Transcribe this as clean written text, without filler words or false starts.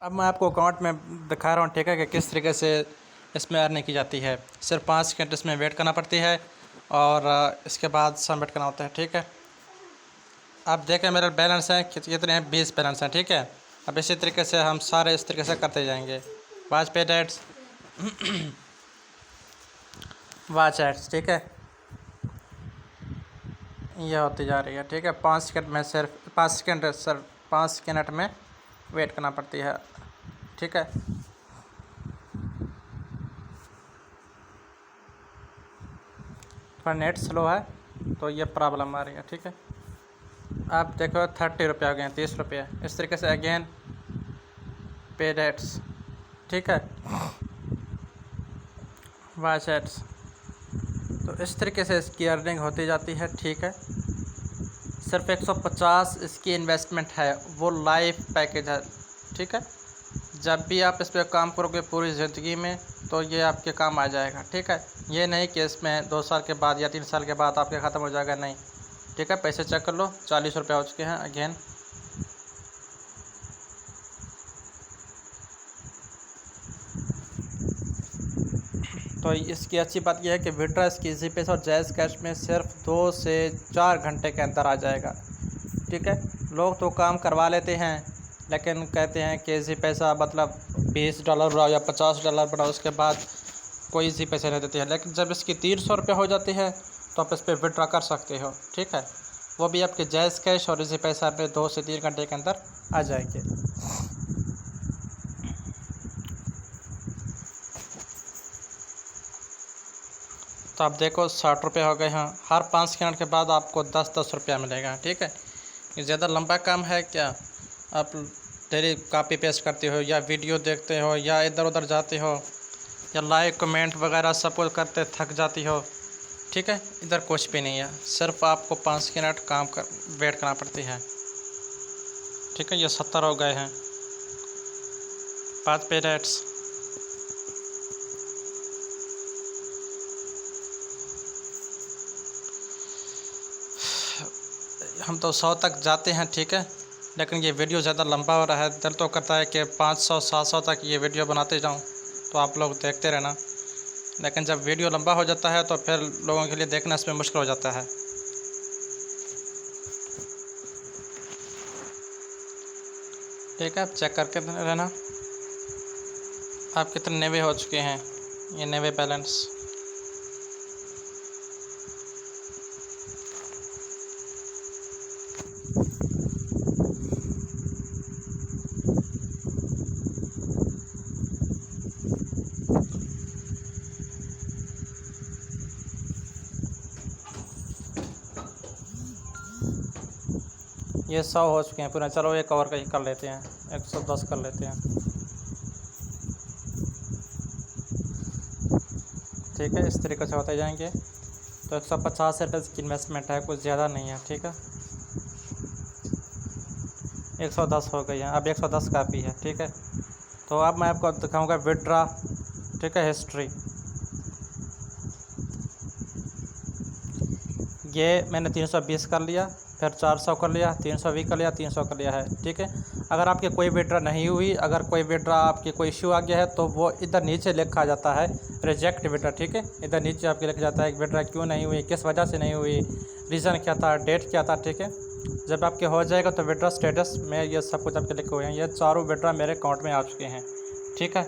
अब मैं आपको अकाउंट में दिखा रहा हूँ, ठीक है, कि किस तरीके से इसमें अर्निंग की जाती है। सिर्फ 5 सेकंड इसमें वेट करना पड़ती है और इसके बाद सबमिट करना होता है, ठीक है। आप देखें मेरा बैलेंस है कितने हैं, 20 बैलेंस हैं, ठीक है। अब इसी तरीके से हम सारे इस तरीके से करते जाएंगे। Watch paid ads watch ads, ठीक है, यह होती जा रही है, ठीक है। 5 सेकंड में सिर्फ 5 सेकंड में वेट करना पड़ती है, ठीक है। थोड़ा नेट स्लो है तो ये प्रॉब्लम आ रही है, ठीक है। आप देखो 30 रुपये हो गए, 30 रुपये। इस तरीके से अगेन पेड एड्स, ठीक है, वॉच एड्स। तो इस तरीके से इसकी अर्निंग होती जाती है, ठीक है। सिर्फ 150 इसकी इन्वेस्टमेंट है, वो लाइफ पैकेज है, ठीक है। जब भी आप इस पर काम करोगे पूरी ज़िंदगी में तो ये आपके काम आ जाएगा, ठीक है। ये नहीं कि इसमें 2 साल के बाद या 3 साल के बाद आपके ख़त्म हो जाएगा, नहीं, ठीक है। पैसे चेक कर लो, 40 रुपये हो चुके हैं अगेन। तो इसकी अच्छी बात यह है कि विड्रॉ इसकी इजी पैसा और जायज़ कैश में सिर्फ 2 से 4 घंटे के अंदर आ जाएगा, ठीक है। लोग तो काम करवा लेते हैं लेकिन कहते हैं कि इजी पैसा मतलब $20 बढ़ाओ या $50 बढ़ाओ, उसके बाद कोई इजी पैसे नहीं देते हैं। लेकिन जब इसकी 300 रुपये हो जाती है तो आप इस पर विड्रॉ कर सकते हो, ठीक है। वो भी आपके जायज़ कैश और इजी पैसा पे 2 से 3 घंटे के अंदर आ जाएंगे। तो आप देखो 60 रुपये हो गए हैं। हर 5 सेकंड के बाद आपको 10-10 रुपया मिलेगा, ठीक है। ये ज़्यादा लंबा काम है क्या? आप डेली कॉपी पेस्ट करते हो या वीडियो देखते हो या इधर उधर जाते हो या लाइक कमेंट वगैरह सब कुछ करते थक जाती हो, ठीक है। इधर कुछ भी नहीं है, सिर्फ आपको 5 मिनट वेट करना पड़ती है, ठीक है। ये 70 हो गए हैं, 5 मिनट्स। हम तो 100 तक जाते हैं, ठीक है, लेकिन ये वीडियो ज़्यादा लंबा हो रहा है। दिल तो करता है कि 500-700 तक ये वीडियो बनाते जाऊं, तो आप लोग देखते रहना। लेकिन जब वीडियो लंबा हो जाता है तो फिर लोगों के लिए देखना इसमें मुश्किल हो जाता है, ठीक है। आप चेक करके रहना। आप कितने 90 हो चुके हैं, ये 90 बैलेंस। ये 100 हो चुके हैं पूरा। चलो एक और कर लेते हैं, 110 कर लेते हैं, ठीक है। इस तरीके से होते जाएंगे। तो 150 रुपये की इन्वेस्टमेंट है, कुछ ज़्यादा नहीं है, ठीक है। 110 हो गई है, अब 110 काफ़ी है, ठीक है। तो अब मैं आपको दिखाऊंगा विड्रॉ, ठीक है, हिस्ट्री। ये मैंने 320 कर लिया, फिर 400 कर लिया, 320 कर लिया, 300 कर लिया है, ठीक है। अगर आपकी कोई विड्रॉ नहीं हुई, अगर कोई विड्रॉ आपकी कोई इशू आ गया है तो वो इधर नीचे लिखा जाता है रिजेक्ट विड्रॉ, ठीक है। इधर नीचे आपके लिखा जाता है कि विड्रॉ क्यों नहीं हुई, किस वजह से नहीं हुई, रीज़न क्या था, डेट क्या था, ठीक है। जब आपके हो जाएगा तो विड्रॉ स्टेटस में ये सब कुछ आपके लिखे हुए हैं। ये चारों विड्रॉ मेरे अकाउंट में आ चुके हैं, ठीक है।